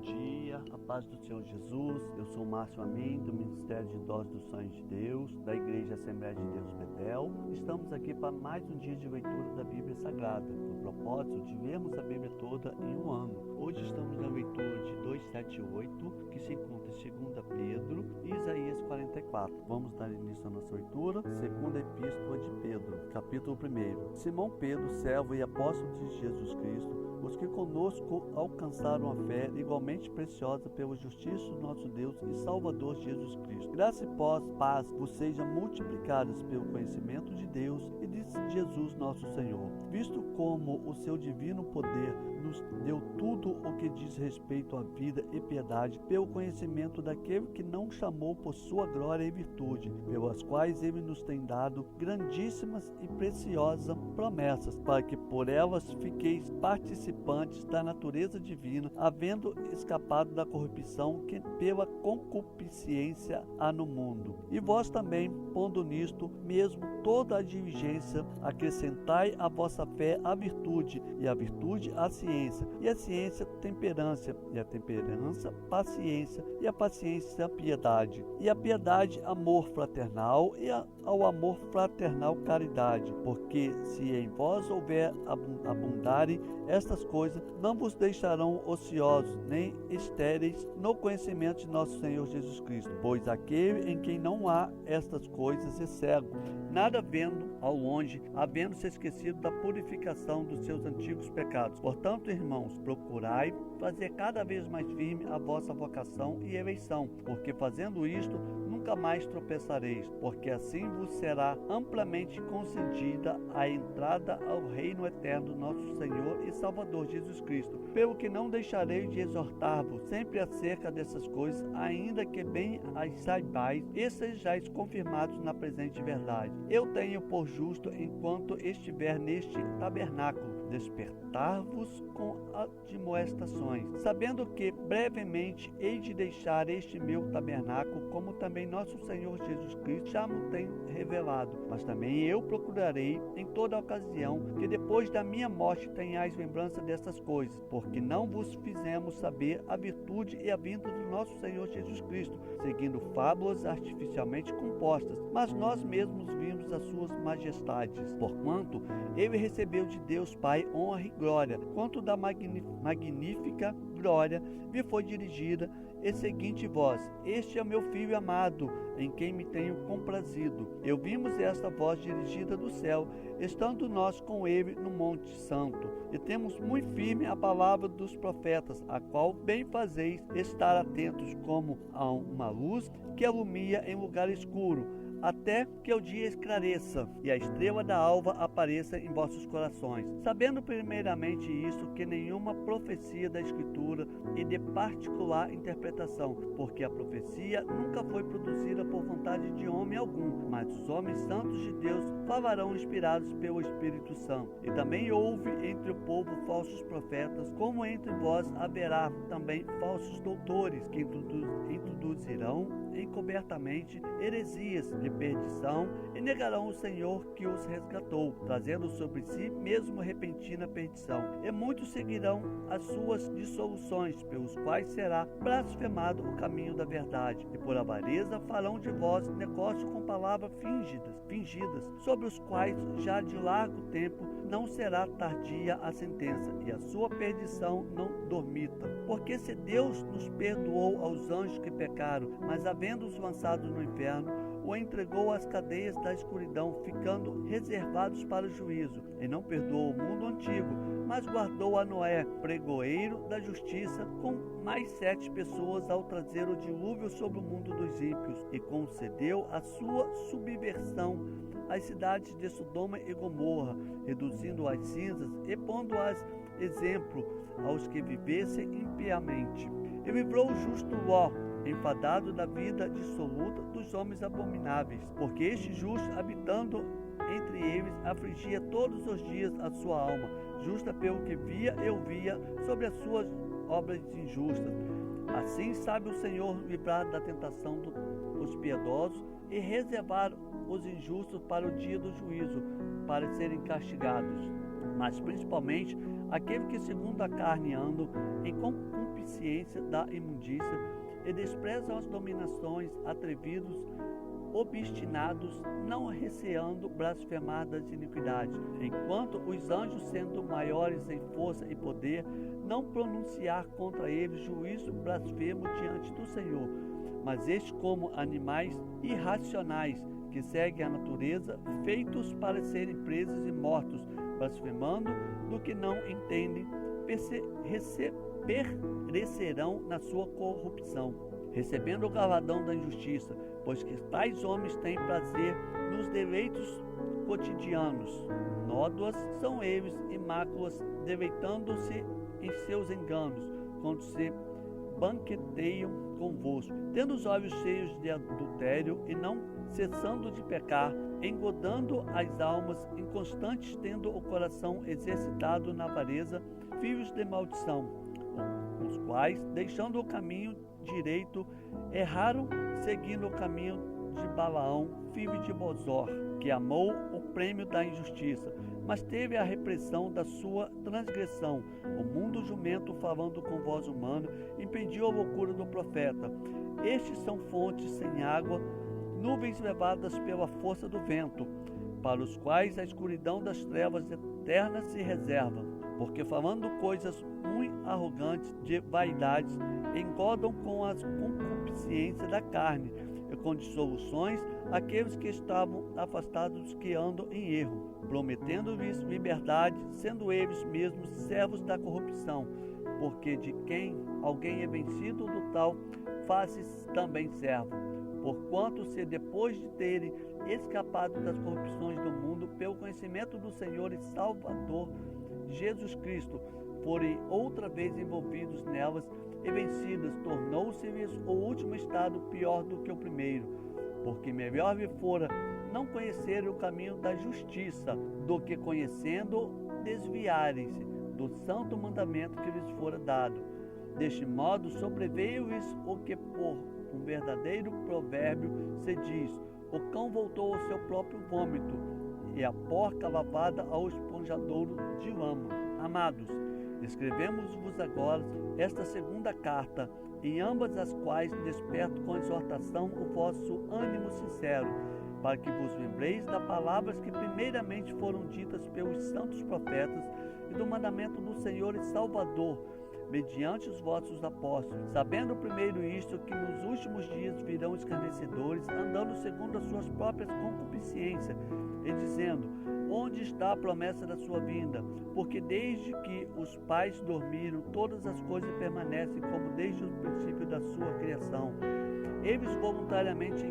dia, a paz do Senhor Jesus. Eu sou Márcio Amin, do Ministério de Doses dos Sonhos de Deus, da Igreja Assembleia de Deus Betel. Estamos aqui para mais um dia de leitura da Bíblia Sagrada, com o propósito de lermos a Bíblia toda em um ano. Hoje estamos na leitura de 2:7-8, que se encontra em 2 Pedro e Isaías 44. Vamos dar início à nossa leitura. Segunda Epístola de Pedro, capítulo 1. Simão Pedro, servo e apóstolo de Jesus Cristo, os que conosco alcançaram a fé igualmente preciosa pela justiça do nosso Deus e Salvador Jesus Cristo. Graça e paz vos sejam multiplicadas pelo conhecimento de Deus e de Jesus nosso Senhor, visto como o seu divino poder nos deu tudo o que diz respeito à vida e piedade, pelo conhecimento daquele que não chamou por sua glória e virtude, pelas quais ele nos tem dado grandíssimas e preciosas promessas, para que por elas fiqueis participantes da natureza divina, havendo escapado da corrupção que pela concupiscência há no mundo. E vós também, pondo nisto mesmo toda a diligência, acrescentai à vossa fé a virtude, e a virtude a ciência, e a ciência temperança, e a temperança paciência, e a paciência piedade, e a piedade amor fraternal, e ao amor fraternal caridade, porque se em vós houver abundarem estas coisas, não vos deixarão ociosos nem estéreis no conhecimento de nosso Senhor Jesus Cristo, pois aquele em quem não há estas coisas é cego, nada vendo ao longe, havendo se esquecido da purificação dos seus antigos pecados. Portanto, irmãos, procurai fazer cada vez mais firme a vossa vocação e eleição, porque fazendo isto, nunca mais tropeçareis, porque assim vos será amplamente concedida a entrada ao reino eterno do nosso Senhor e Salvador Jesus Cristo. Pelo que não deixarei de exortar-vos sempre acerca dessas coisas, ainda que bem as saibais e sejais confirmados na presente verdade. Eu tenho por justo, enquanto estiver neste tabernáculo, despertar-vos com admoestações, sabendo que brevemente hei de deixar este meu tabernáculo, como também nosso Senhor Jesus Cristo já me tem revelado. Mas também eu procurarei em toda ocasião que depois da minha morte tenhais lembrança dessas coisas, porque não vos fizemos saber a virtude e a vinda do nosso Senhor Jesus Cristo, seguindo fábulas artificialmente compostas, mas nós mesmos vimos as suas majestades, porquanto ele recebeu de Deus Pai honra e glória, quanto da magnífica glória me foi dirigida, e seguinte voz: este é meu filho amado, em quem me tenho comprazido. Eu vimos esta voz dirigida do céu, estando nós com ele no Monte Santo, e temos muito firme a palavra dos profetas, a qual bem fazeis estar atentos como a uma luz que alumia em lugar escuro, até que o dia esclareça e a estrela da alva apareça em vossos corações, sabendo primeiramente isto, que nenhuma profecia da Escritura é de particular interpretação, porque a profecia nunca foi produzida por vontade de homem algum, mas os homens santos de Deus falarão inspirados pelo Espírito Santo. E também houve entre o povo falsos profetas, como entre vós haverá também falsos doutores, que introduzirão encobertamente heresias de perdição e negarão o Senhor que os resgatou, trazendo sobre si mesmo repentina perdição. E muitos seguirão as suas dissoluções, pelos quais será blasfemado o caminho da verdade, e por avareza farão de vós negócio com palavras fingidas, sobre os quais já de largo tempo não será tardia a sentença, e a sua perdição não dormita. Porque se Deus nos perdoou aos anjos que pecaram, mas havendo-os lançados no inferno, o entregou às cadeias da escuridão, ficando reservados para o juízo, e não perdoou o mundo antigo, mas guardou a Noé, pregoeiro da justiça, com mais 7 pessoas, ao trazer o dilúvio sobre o mundo dos ímpios, e concedeu a sua subversão às cidades de Sodoma e Gomorra, reduzindo as cinzas e pondo-as exemplo aos que vivessem impiamente. E livrou o justo Ló, enfadado da vida dissoluta dos homens abomináveis, porque este justo, habitando entre eles, afligia todos os dias a sua alma, justa pelo que via e ouvia sobre as suas obras injustas. Assim sabe o Senhor livrar da tentação os piedosos e reservar os injustos para o dia do juízo, para serem castigados. mas principalmente aquele que segundo a carne andam em concupiscência da imundícia e desprezam as dominações, atrevidos, obstinados, não receando blasfemar das iniquidades, enquanto os anjos, sendo maiores em força e poder, não pronunciar contra eles juízo blasfemo diante do Senhor, mas estes como animais irracionais, que seguem a natureza, feitos para serem presos e mortos, blasfemando do que não entendem, perecerão na sua corrupção, recebendo o galardão da injustiça, pois que tais homens têm prazer nos deleitos cotidianos. Nódoas são eles e máculas, deleitando-se em seus enganos, quando se banqueteiam convosco, tendo os olhos cheios de adultério e não cessando de pecar, engodando as almas, inconstantes, tendo o coração exercitado na avareza, filhos de maldição, os quais, deixando o caminho direito, erraram, seguindo o caminho de Balaão, filho de Bozor, que amou o prêmio da injustiça, mas teve a repressão da sua transgressão. O mundo jumento, falando com voz humana, impediu a loucura do profeta. Estes são fontes sem água, nuvens levadas pela força do vento, para os quais a escuridão das trevas eternas se reserva, porque falando coisas muito arrogantes de vaidades, engodam com as concupiscências da carne, e com dissoluções aqueles que estavam afastados dos que andam em erro, prometendo-lhes liberdade, sendo eles mesmos servos da corrupção, porque de quem alguém é vencido, do tal faz-se também servo. Porquanto, se depois de terem escapado das corrupções do mundo, pelo conhecimento do Senhor e Salvador Jesus Cristo, forem outra vez envolvidos nelas e vencidas, tornou-se-lhes o último estado pior do que o primeiro, porque melhor lhe fora não conhecer o caminho da justiça, do que conhecendo desviarem-se do santo mandamento que lhes fora dado. Deste modo sobreveio-lhes o que por um verdadeiro provérbio se diz: o cão voltou ao seu próprio vômito, e a porca lavada ao esponjadouro de lama. Amados, escrevemos-vos agora esta segunda carta, em ambas as quais desperto com exortação o vosso ânimo sincero, para que vos lembreis das palavras que primeiramente foram ditas pelos santos profetas e do mandamento do Senhor e Salvador, mediante os vossos apóstolos, sabendo primeiro isto, que nos últimos dias virão escarnecedores, andando segundo as suas próprias concupiscências, e dizendo: onde está a promessa da sua vinda? Porque desde que os pais dormiram, todas as coisas permanecem como desde o princípio da sua criação. Eles voluntariamente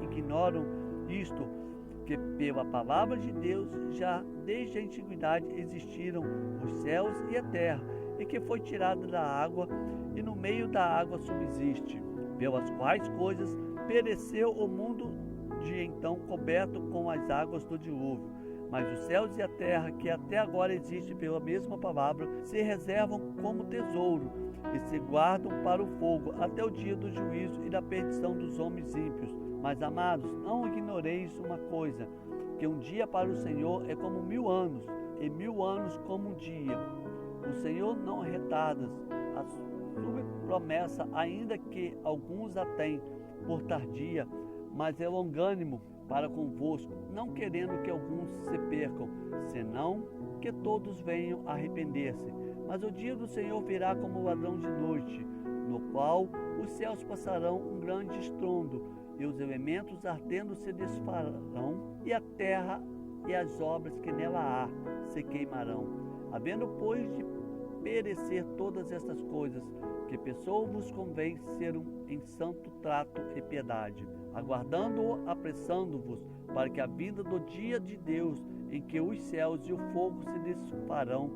ignoram isto, que pela palavra de Deus já desde a antiguidade existiram os céus e a terra, e que foi tirada da água, e no meio da água subsiste, pelas quais coisas pereceu o mundo de então coberto com as águas do dilúvio. Mas os céus e a terra, que até agora existem pela mesma palavra, se reservam como tesouro e se guardam para o fogo, até o dia do juízo e da perdição dos homens ímpios. Mas, amados, não ignoreis uma coisa, que um dia para o Senhor é como 1000 anos, e 1000 anos como um dia. O Senhor não retarda a sua promessa, ainda que alguns a tenham por tardia, mas é longânimo para convosco, não querendo que alguns se percam, senão que todos venham a arrepender-se. Mas o dia do Senhor virá como ladrão de noite, no qual os céus passarão um grande estrondo, e os elementos ardendo se desfarão, e a terra e as obras que nela há se queimarão. Havendo, pois, de perecer todas estas coisas, que pessoa vos convém ser em santo trato e piedade, aguardando-o, apressando-vos, para que a vinda do dia de Deus, em que os céus e o fogo se desfarão,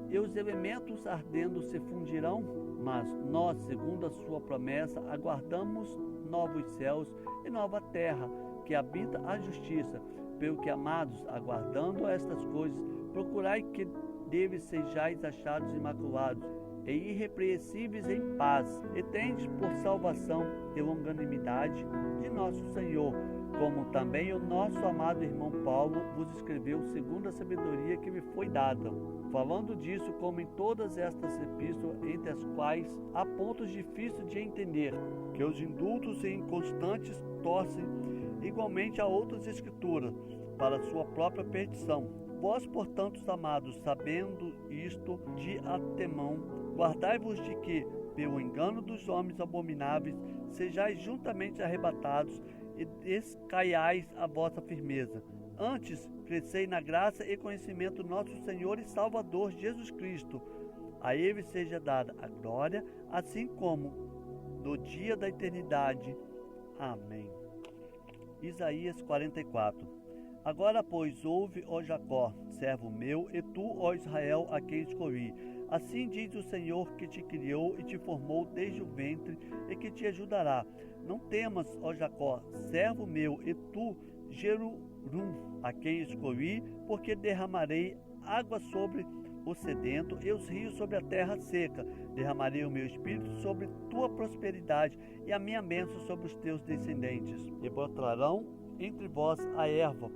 e os elementos ardendo se fundirão, mas nós, segundo a sua promessa, aguardamos novos céus e nova terra, que habita a justiça. Pelo que, amados, aguardando estas coisas, procurai que deles sejais achados imaculados e irrepreensíveis em paz, e tendes por salvação e longanimidade de nosso Senhor, como também o nosso amado irmão Paulo vos escreveu segundo a sabedoria que me foi dada. Falando disso, como em todas estas epístolas, entre as quais há pontos difíceis de entender, que os indultos e inconstantes torcem igualmente a outras escrituras, para sua própria perdição. Vós, portanto, amados, sabendo isto de antemão, guardai-vos de que, pelo engano dos homens abomináveis, sejais juntamente arrebatados e descaiais a vossa firmeza. Antes, crescei na graça e conhecimento do nosso Senhor e Salvador Jesus Cristo. A Ele seja dada a glória, assim como no dia da eternidade. Amém. Isaías 44. Agora, pois, ouve, ó Jacó, servo meu, e tu, ó Israel, a quem escolhi. Assim diz o Senhor que te criou e te formou desde o ventre e que te ajudará. Não temas, ó Jacó, servo meu, e tu, Jerurum, a quem escolhi, porque derramarei água sobre o sedento e os rios sobre a terra seca. Derramarei o meu espírito sobre tua prosperidade e a minha bênção sobre os teus descendentes. E brotarão entre vós a erva,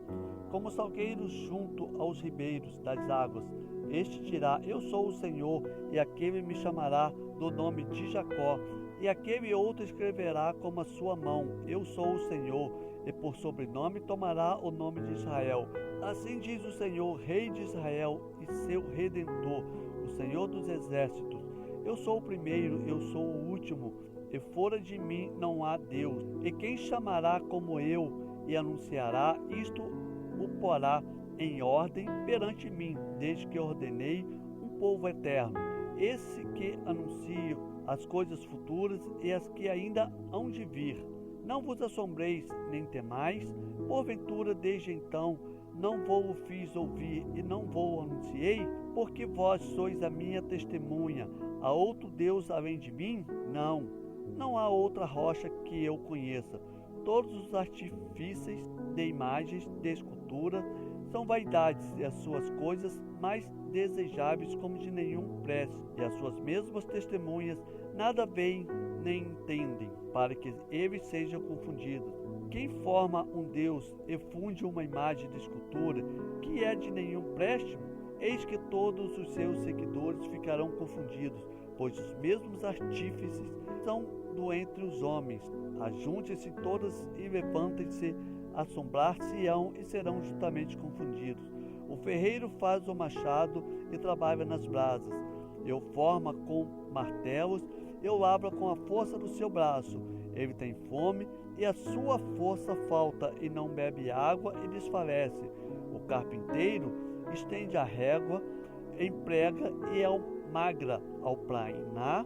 como salgueiros junto aos ribeiros das águas. Este dirá: eu sou o Senhor, e aquele me chamará do nome de Jacó, e aquele outro escreverá como a sua mão: eu sou o Senhor, e por sobrenome tomará o nome de Israel. Assim diz o Senhor, Rei de Israel e seu Redentor, o Senhor dos exércitos: eu sou o primeiro, eu sou o último, e fora de mim não há Deus. E quem chamará como eu e anunciará isto, o porá em ordem perante mim, desde que ordenei um povo eterno, esse que anuncia as coisas futuras e as que ainda hão de vir. Não vos assombreis, nem temais, porventura desde então não vou fiz ouvir e não vou anunciei, porque vós sois a minha testemunha. Há outro Deus além de mim? Não há outra rocha que eu conheça. Todos os artifícios de imagens, de escultura, são vaidades, e as suas coisas mais desejáveis como de nenhum preço, e as suas mesmas testemunhas nada veem nem entendem, para que eles sejam confundidos. Quem forma um Deus e funde uma imagem de escultura que é de nenhum préstimo, eis que todos os seus seguidores ficarão confundidos, pois os mesmos artífices são do entre os homens. Ajuntem-se todas e levantem-se, assombrar-se-ão e serão juntamente confundidos. O ferreiro faz o machado e trabalha nas brasas. Eu forma com martelos, eu lavra com a força do seu braço. Ele tem fome e a sua força falta, e não bebe água e desfalece. O carpinteiro estende a régua, emprega e magra ao planar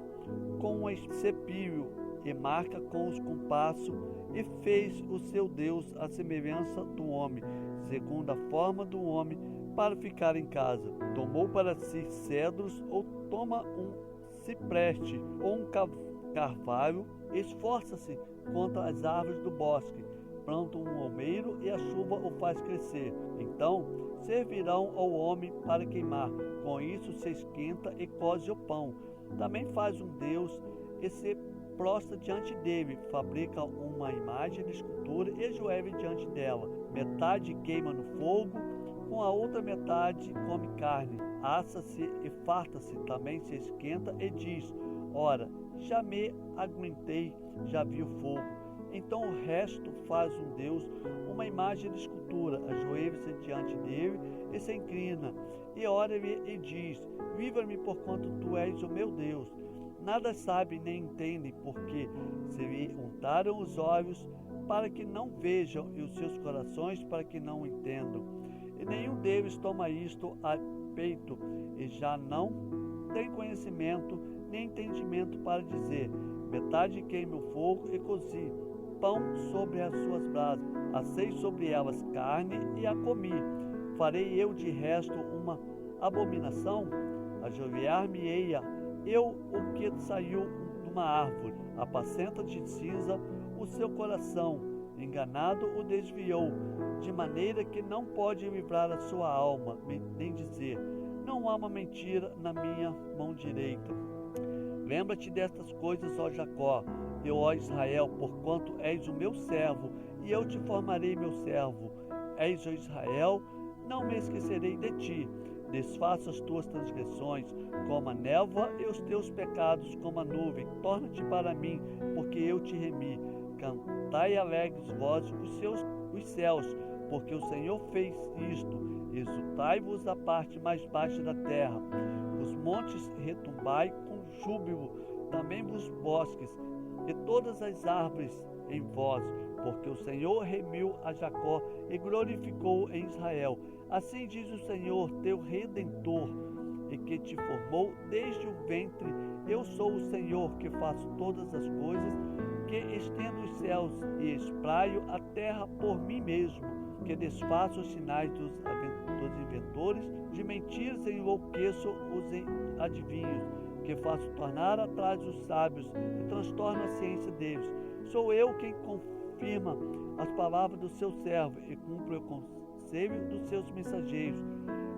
com o cepilho e marca com os compassos, e fez o seu Deus à semelhança do homem, segundo a forma do homem, para ficar em casa. Tomou para si cedros, ou toma um cipreste, ou um carvalho, esforça-se contra as árvores do bosque, planta um almeiro e a chuva o faz crescer. Então servirão ao homem para queimar, com isso se esquenta e coze o pão. Também faz um Deus e se prostra diante dele, fabrica uma imagem de escultura e ajoelha diante dela. Metade queima no fogo, com a outra metade come carne, assa-se e farta-se, também se esquenta e diz: ora, já me aguentei, já vi o fogo. Então o resto faz um Deus, uma imagem de escultura, ajoelha-se diante dele e se inclina, e ora-lhe e diz: viva-me porquanto tu és o meu Deus. Nada sabem nem entendem, porque se lhe untaram os olhos para que não vejam, e os seus corações para que não entendam. E nenhum deles toma isto a peito, e já não tem conhecimento nem entendimento para dizer: metade queime o fogo e cozi pão sobre as suas brasas, assei sobre elas carne e a comi. Farei eu de resto uma abominação? Ajoelhar-me-eia eu o que saiu de uma árvore, apacenta de cinza o seu coração, enganado o desviou, de maneira que não pode livrar a sua alma, nem dizer: não há uma mentira na minha mão direita. Lembra-te destas coisas, ó Jacó, e ó Israel, porquanto és o meu servo, e eu te formarei meu servo. És o Israel, não me esquecerei de ti. Desfaço as tuas transgressões como a névoa e os teus pecados como a nuvem. Torna-te para mim, porque eu te remi. Cantai alegres vozes os céus, porque o Senhor fez isto. Exultai-vos da parte mais baixa da terra. Os montes retumbai com júbilo, também vos bosques, e todas as árvores em vós, porque o Senhor remiu a Jacó e glorificou em Israel. Assim diz o Senhor, teu Redentor, e que te formou desde o ventre. Eu sou o Senhor, que faço todas as coisas, que estendo os céus e espraio a terra por mim mesmo, que desfaço os sinais dos inventores de mentiras e enlouqueço os adivinhos, que faço tornar atrás os sábios e transtorno a ciência deles. Sou eu quem confirma as palavras do seu servo e cumpre o conselho dos seus mensageiros.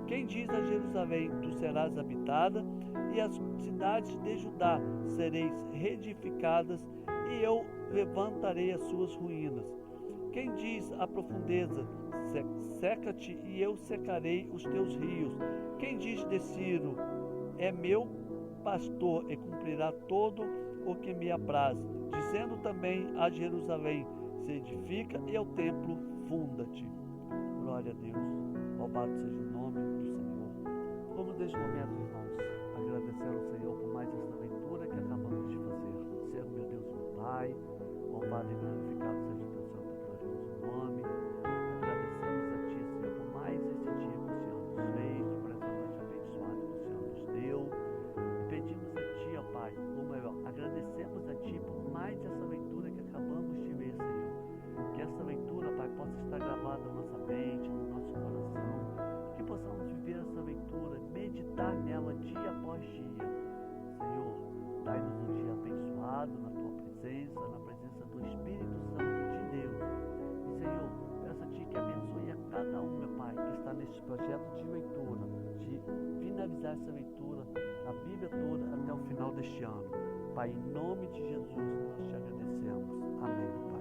Quem diz a Jerusalém, tu serás habitada, e as cidades de Judá sereis reedificadas, e eu levantarei as suas ruínas. Quem diz à profundeza, seca-te, e eu secarei os teus rios. Quem diz de Ciro, é meu pastor, e cumprirá todo o que me apraz. Dizendo também a Jerusalém, se edifica, e ao templo, funda-te. Glória a Deus. Louvado seja o nome do Senhor. Vamos neste momento, irmãos, agradecer ao Senhor por mais esta leitura que acabamos de fazer. Senhor, meu Deus, meu Pai, louvado e glorificado seja o teu santo e glorioso nome. Agradecemos a Ti, Senhor, por mais este dia que o Senhor nos fez, por essa noite abençoada que o Senhor nos deu. E pedimos a Ti, ó Pai, ou melhor, agradecemos a Ti por mais essa leitura que acabamos de ver, Senhor. Que essa leitura, Pai, possa estar gravada na nossa mente, no nosso coração, que possamos viver essa leitura, meditar nela dia após dia. Senhor, dai-nos um dia abençoado na Tua presença, na presença do Espírito Santo de Deus. E, Senhor, peço a Ti que abençoe a cada um, meu Pai, que está neste projeto de leitura, de finalizar essa leitura, a Bíblia toda, até o final deste ano. Pai, em nome de Jesus, nós te agradecemos. Amém, Pai.